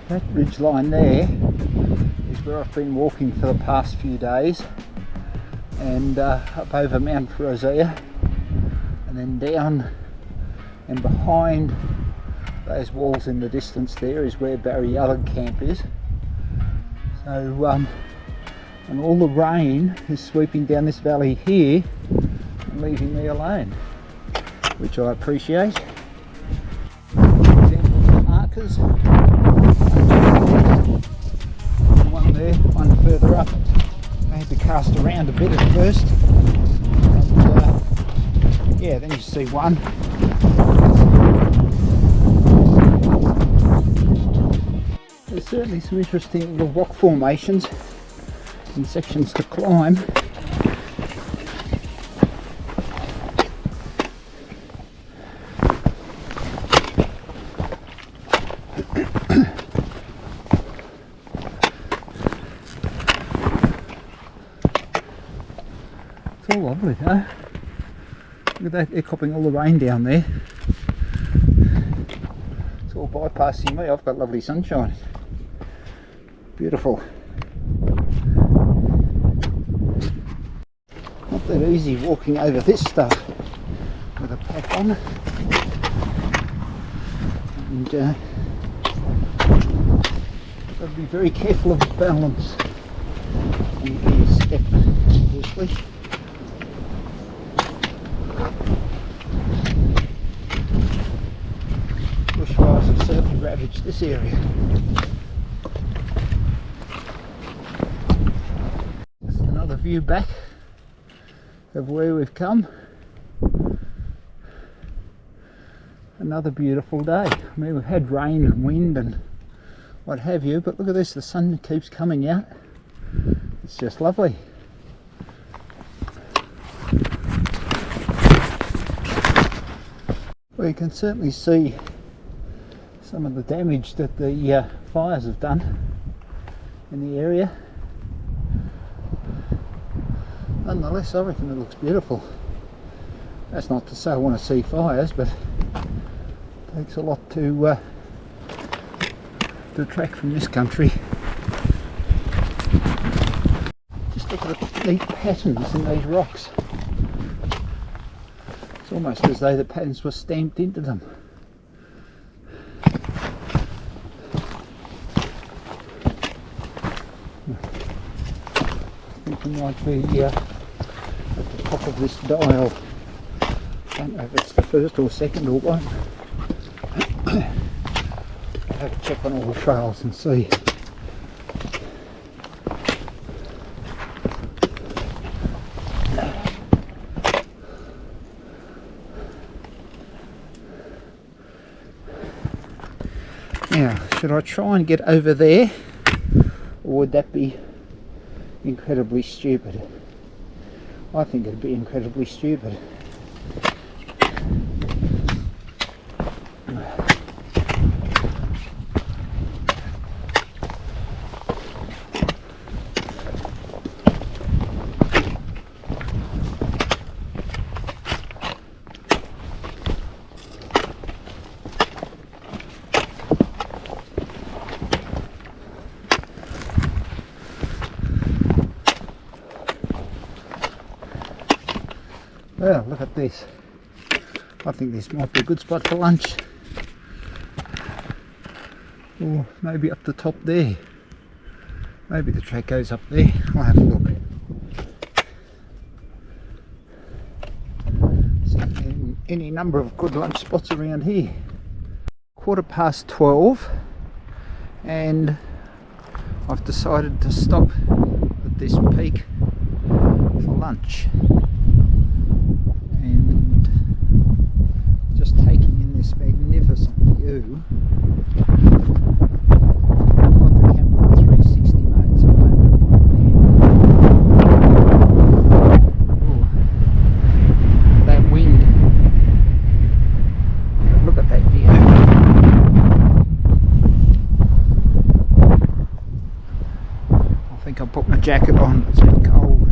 That ridge line there is where I've been walking for the past few days, and up over Mount Rosea, and then down and behind those walls in the distance there is where Barri Yalug camp is. So and all the rain is sweeping down this valley here and leaving me alone, which I appreciate. Examples of markers. One there, one further up. I had to cast around a bit at first. And, yeah, then you see one. There's certainly some interesting little rock formations and sections to climb. It's all lovely though. Look at that, they're copping all the rain down there. It's all bypassing me, I've got lovely sunshine. Beautiful. Not that easy walking over this stuff with a pack on. And got to be very careful of the balance and your step, obviously. Bushfires have certainly ravaged this area. Just another view back of where we've come. Another beautiful day. I mean, we've had rain and wind and what have you, but look at this, the sun keeps coming out. It's just lovely. Well, you can certainly see some of the damage that the fires have done in the area. Nonetheless, I reckon it looks beautiful. That's not to say I want to see fires, but it takes a lot to track from this country. Just look at the neat patterns in these rocks. It's almost as though the patterns were stamped into them. I think it might be at the top of this dial. I don't know if it's the first or second or what. I'll have a check on all the trails and see. Now, should I try and get over there, or would that be incredibly stupid? I think it'd be incredibly stupid. Well, look at this. I think this might be a good spot for lunch. Or maybe up the top there. Maybe the track goes up there. I'll have a look. So, any number of good lunch spots around here. 12:15, and I've decided to stop at this peak for lunch. This magnificent view. I've got the camera at 360 mode, so I don't know what that wind. Look at that view. I think I'll put my jacket on, it's a bit cold.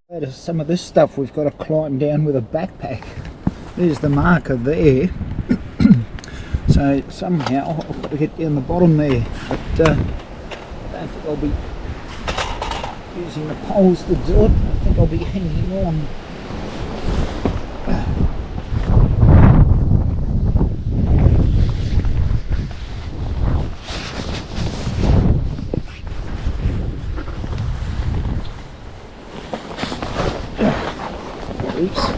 Notice some of this stuff we've got to climb down with a backpack. There's the marker there. So somehow I'll got to get down the bottom there, but I don't think I'll be using the poles to do it. I think I'll be hanging on. Oops.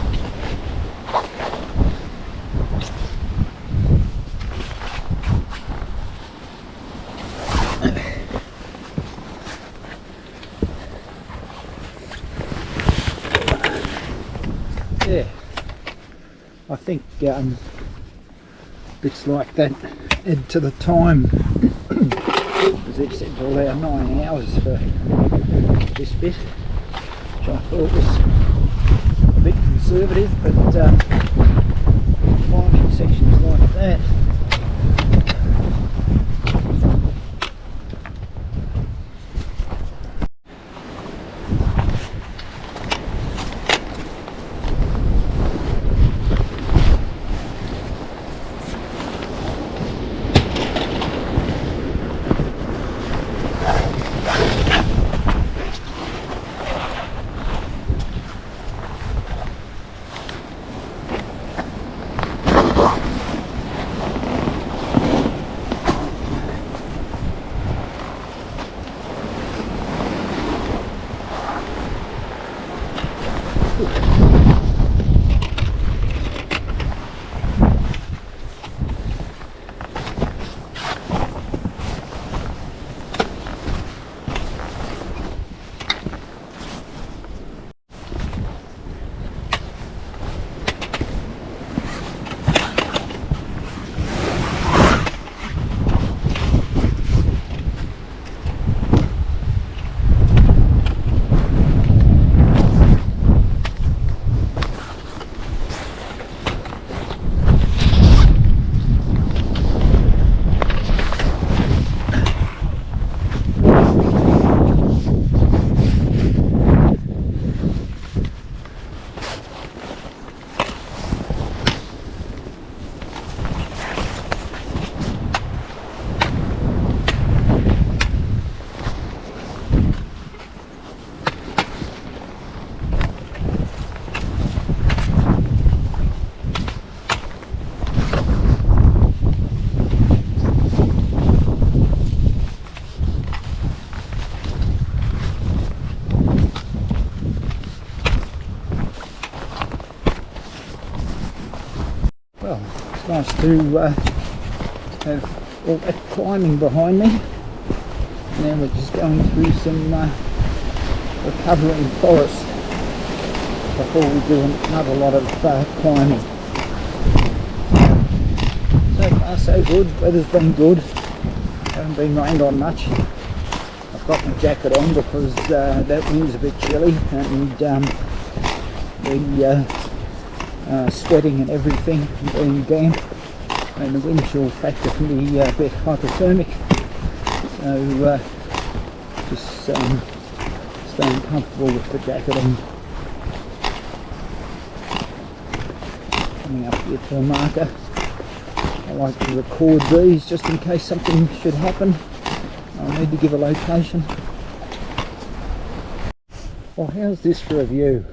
Yeah, I think bits like that add to the time, as they've said to allow 9 hours for this bit, which I thought was a bit conservative, but climbing sections like that. Well, it's nice to have all that climbing behind me. Now we're just going through some recovering forest before we do another lot of climbing. So far so good, weather's been good, haven't been rained on much. I've got my jacket on because that wind's a bit chilly, and the sweating and everything being damp, and the wind chill factor can be a bit hypothermic, so just staying comfortable with the jacket on. Coming up here to a marker. I like to record these just in case something should happen. I'll need to give a location. Well, how's this for a view?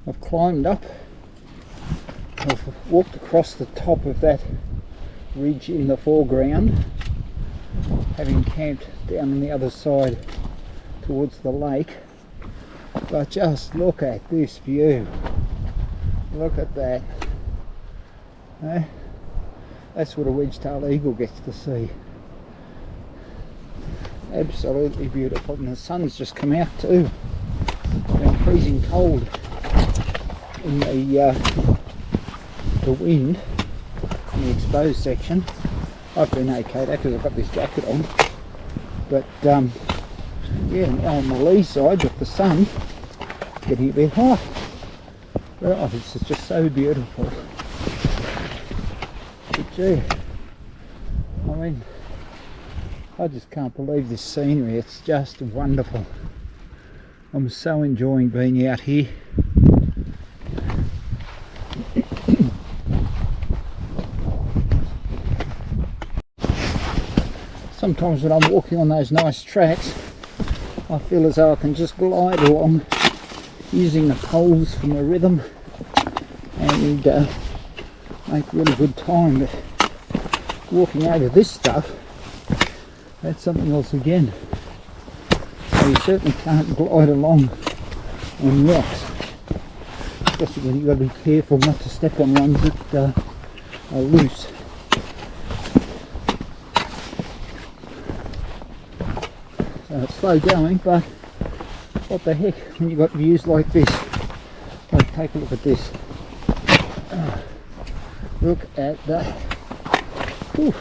I've climbed up, I've walked across the top of that ridge in the foreground, having camped down on the other side towards the lake. But just look at this view. Look at that. Eh? That's what a wedge-tailed eagle gets to see. Absolutely beautiful, and the sun's just come out too. It's been freezing cold in the wind in the exposed section. I've been okay there because I've got this jacket on, but yeah, now on the lee side with the sun getting a bit hot. Right, this is just so beautiful. But gee, I mean, I just can't believe this scenery. It's just wonderful. I'm so enjoying being out here. sometimes when I'm walking on those nice tracks, I feel as though I can just glide along using the poles for my rhythm and make really good time. But walking over this stuff, that's something else again. So you certainly can't glide along on rocks, especially when you've got to be careful not to step on ones that are loose. So it's slow going, but what the heck when you've got views like this. Like, take a look at this. Look at that. Whew.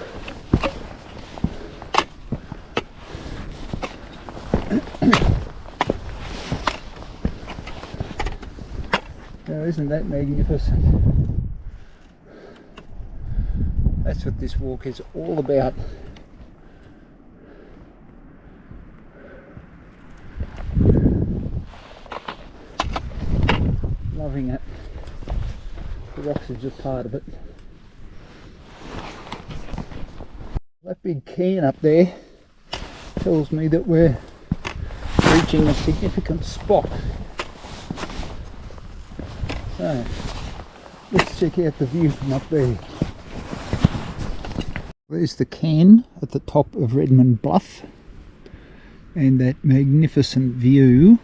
Now, isn't that magnificent? That's what this walk is all about. Loving it. The rocks are just part of it. That big cairn up there tells me that we're reaching a significant spot. So let's check out the view from up there. There's the cairn at the top of Redmond Bluff and that magnificent view.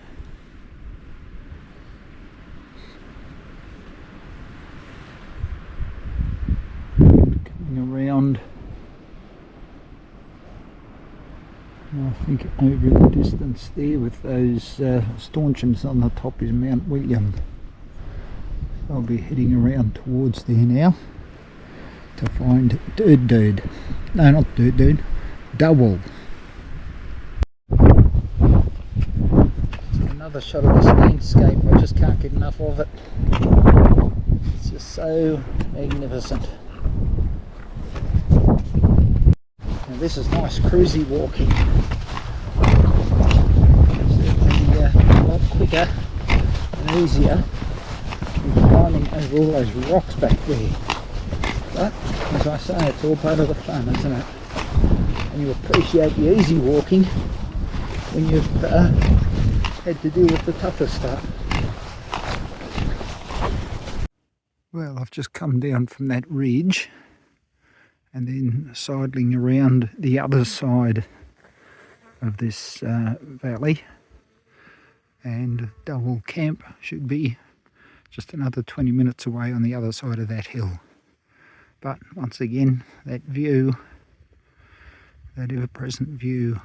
Coming around, I think over the distance there with those stanchions on the top is Mount William. I'll be heading around towards there now to find Duwul. No, not Duwul, Duwul. Another shot of this landscape, I just can't get enough of it. It's just so magnificent. Now this is nice cruisy walking. Certainly a lot quicker and easier than climbing over all those rocks back there. But as I say, it's all part of the fun, isn't it? And you appreciate the easy walking when you've had to deal with the tougher stuff. Well, I've just come down from that ridge and then sidling around the other side of this valley, and Duwul Camp should be just another 20 minutes away on the other side of that hill. But once again, that view, that ever-present view